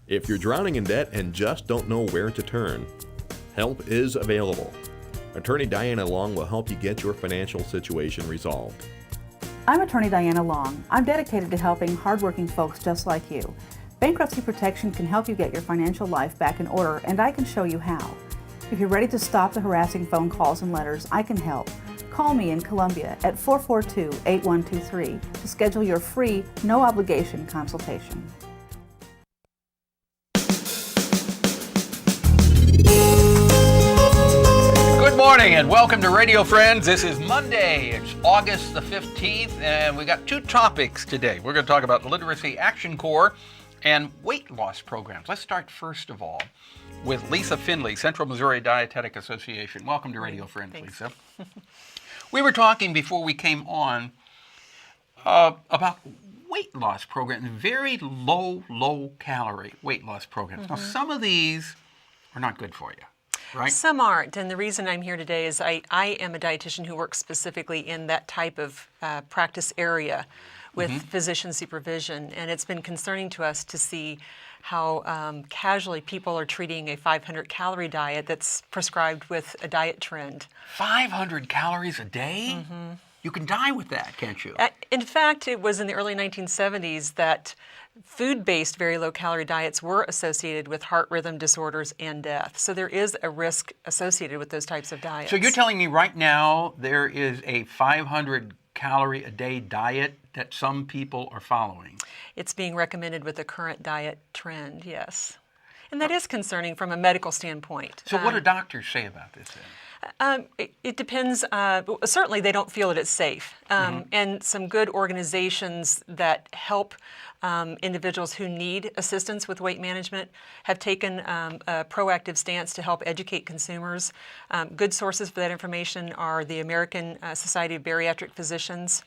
If you're drowning in debt and just don't know where to turn, help is available. Attorney Diana Long will help you get your financial situation resolved. I'm Attorney Diana Long. I'm dedicated to helping hardworking folks just like you. Bankruptcy protection can help you get your financial life back in order, and I can show you how. If you're ready to stop the harassing phone calls and letters, I can help. Call me in Columbia at 442-8123 to schedule your free, no-obligation consultation. Good morning and welcome to Radio Friends. This is Monday. It's August the 15th, and we got two topics today. We're going to talk about the Literacy Action Corps and weight loss programs. Let's start first of all with Lisa Finley, Central Missouri Dietetic Association. Welcome to Radio Friends, Thanks. Lisa. We were talking before we came on about weight loss programs, very low calorie weight loss programs. Now, some of these are not good for you. Right. Some aren't, and the reason I'm here today is I am a dietitian who works specifically in that type of practice area with physician supervision, and it's been concerning to us to see how casually people are treating a 500-calorie diet that's prescribed with a diet trend. 500 calories a day? You can die with that, can't you? In fact, it was in the early 1970s that food-based very low-calorie diets were associated with heart rhythm disorders and death. So there is a risk associated with those types of diets. So you're telling me right now there is a 500-calorie-a-day diet that some people are following? It's being recommended with the current diet trend, yes. And that is concerning from a medical standpoint. So what do doctors say about this then? It depends. Certainly, they don't feel that it's safe. And some good organizations that help individuals who need assistance with weight management have taken a proactive stance to help educate consumers. Good sources for that information are the American Society of Bariatric Physicians,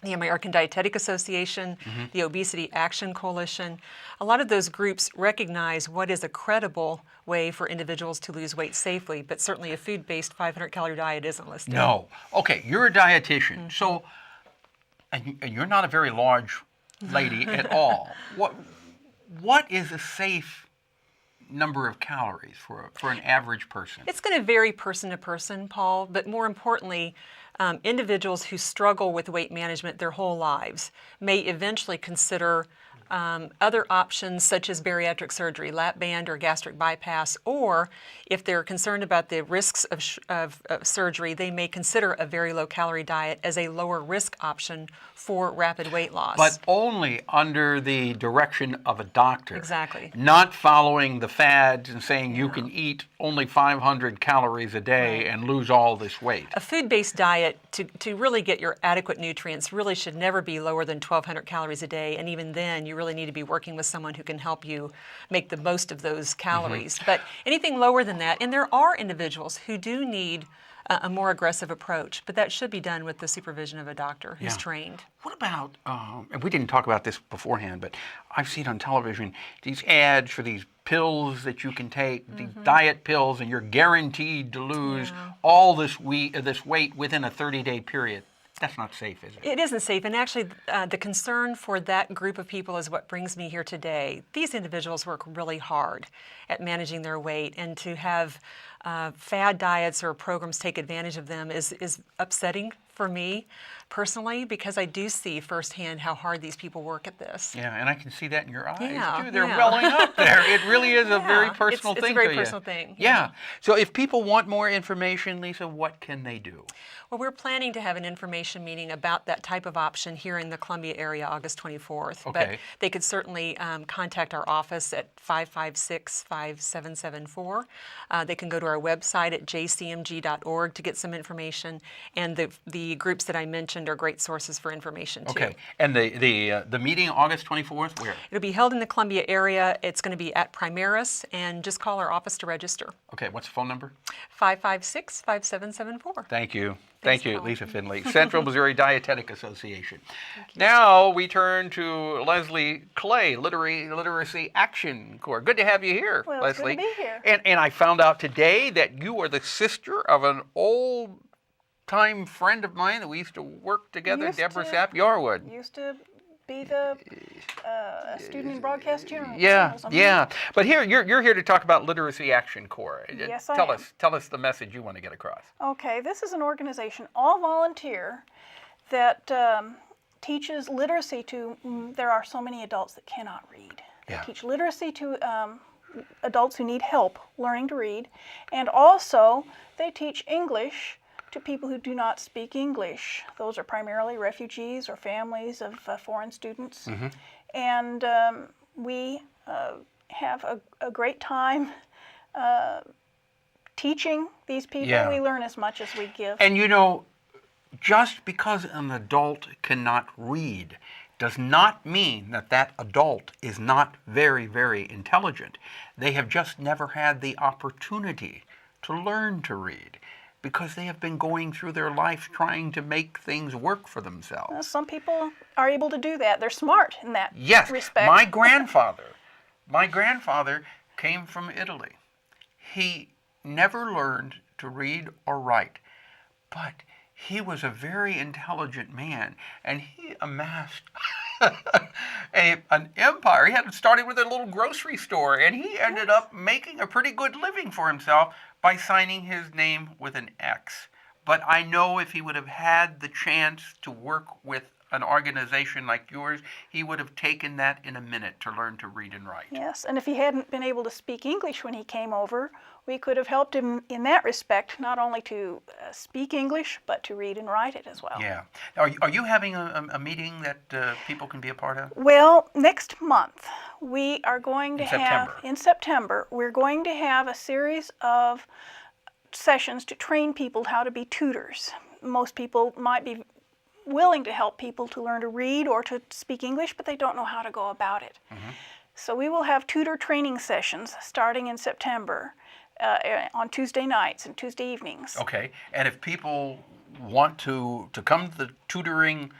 the American Dietetic Association, the Obesity Action Coalition. A lot of those groups recognize what is a credible way for individuals to lose weight safely, but certainly a food-based 500-calorie diet isn't listed. No. Okay, you're a dietitian, so, and you're not a very large lady at all. What is a safe number of calories for an average person? It's going to vary person to person, Paul, but more importantly, individuals who struggle with weight management their whole lives may eventually consider other options such as bariatric surgery, lap band or gastric bypass, or if they're concerned about the risks of surgery, they may consider a very low-calorie diet as a lower risk option for rapid weight loss. But only under the direction of a doctor. Exactly. Not following the fads and saying you can eat only 500 calories a day and lose all this weight. A food-based diet, to really get your adequate nutrients, really should never be lower than 1,200 calories a day, and even then you really need to be working with someone who can help you make the most of those calories. But anything lower than that, and there are individuals who do need a more aggressive approach, but that should be done with the supervision of a doctor who's trained. What about, and we didn't talk about this beforehand, but I've seen on television these ads for these pills that you can take, these diet pills, and you're guaranteed to lose all this weight within a 30-day period. That's not safe, is it? It isn't safe, and actually the concern for that group of people is what brings me here today. These individuals work really hard at managing their weight, and to have fad diets or programs take advantage of them is upsetting for me personally, because I do see firsthand how hard these people work at this. Yeah, and I can see that in your eyes too. They're welling up there. It really is a very personal thing to you. It's a very personal thing. Yeah. So if people want more information, Lisa, what can they do? Well, we're planning to have an information meeting about that type of option here in the Columbia area August 24th. Okay. But they could certainly contact our office at 556-5774. They can go to our website at jcmg.org to get some information. And the groups that I mentioned are great sources for information too. Okay. And the meeting August 24th, where? It'll be held in the Columbia area. It's going to be at Primaris, and just call our office to register. Okay. What's the phone number? 556-5774. Thank you. Thanks, Thank you, Paul. Lisa Finley, Central Missouri Dietetic Association. Now we turn to Leslie Clay, Literacy Action Corps. Good to have you here, Well, Leslie. it's good to be here. And I found out today that you are the sister of an old-time friend of mine that we used to work together, Deborah Sapp Yarwood. Used to be the student in broadcast journalism. Yeah. But here, you're here to talk about Literacy Action Corps. Yes, I Tell am. Tell us the message you want to get across. Okay, this is an organization, all volunteer, that teaches literacy to, there are so many adults that cannot read. They teach literacy to adults who need help learning to read, and also they teach English to people who do not speak English. Those are primarily refugees or families of foreign students. And we have a great time teaching these people. Yeah. We learn as much as we give. And you know, just because an adult cannot read does not mean that that adult is not very, very intelligent. They have just never had the opportunity to learn to read because they have been going through their life trying to make things work for themselves. Some people are able to do that. They're smart in that respect. My grandfather came from Italy. He never learned to read or write, but he was a very intelligent man, and he amassed an empire. He had started with a little grocery store, and he ended up making a pretty good living for himself by signing his name with an X. But I know if he would have had the chance to work with an organization like yours, he would have taken that in a minute to learn to read and write. Yes, and if he hadn't been able to speak English when he came over, we could have helped him in that respect, not only to speak English, but to read and write it as well. Yeah. Are you having a meeting that people can be a part of? Well, next month we are going to September. in September, we're going to have a series of sessions to train people how to be tutors. Most people might be willing to help people to learn to read or to speak English, but they don't know how to go about it. So we will have tutor training sessions starting in September on Tuesday nights and Tuesday evenings. Okay. And if people want to come to the tutoring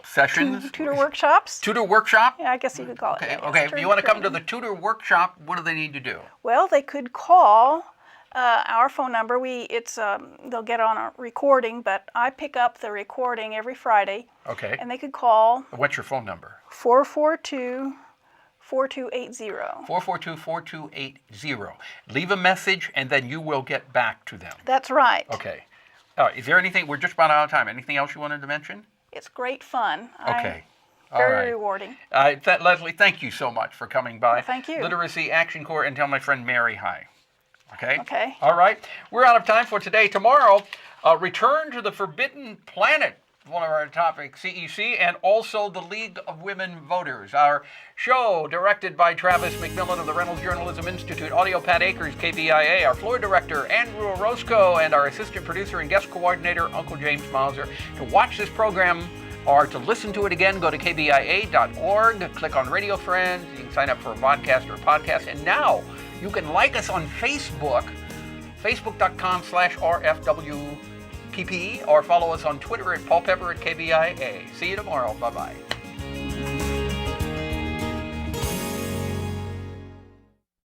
sessions? Tutor workshops? Tutor workshop? Yeah, I guess you could call it Okay. that. Okay. If you want to come to the tutor workshop, what do they need to do? Well, they could call our phone number. They'll get on a recording, but I pick up the recording every Friday. Okay. And they could call What's your phone number? 442-4280. 442-4280. Leave a message, and then you will get back to them. That's right. Okay. Is there anything? We're just about out of time. Anything else you wanted to mention? It's great fun. Okay. All Very right. rewarding. Leslie, thank you so much for coming by. Well, thank you. Literacy Action Corps, and tell my friend Mary hi. Okay? Okay. All right. We're out of time for today. Tomorrow, Return to the Forbidden Planet, one of our topics, CEC, and also the League of Women Voters. Our show, directed by Travis McMillan of the Reynolds Journalism Institute, audio Pat Akers, KBIA, our floor director, Andrew Orozco, and our assistant producer and guest coordinator, Uncle James Mauser. To watch this program or to listen to it again, go to kbia.org, click on Radio Friends. You can sign up for a podcast or podcast. And now you can like us on Facebook, facebook.com/RFWPP, or follow us on Twitter at Paul Pepper at KBIA. See you tomorrow. Bye-bye.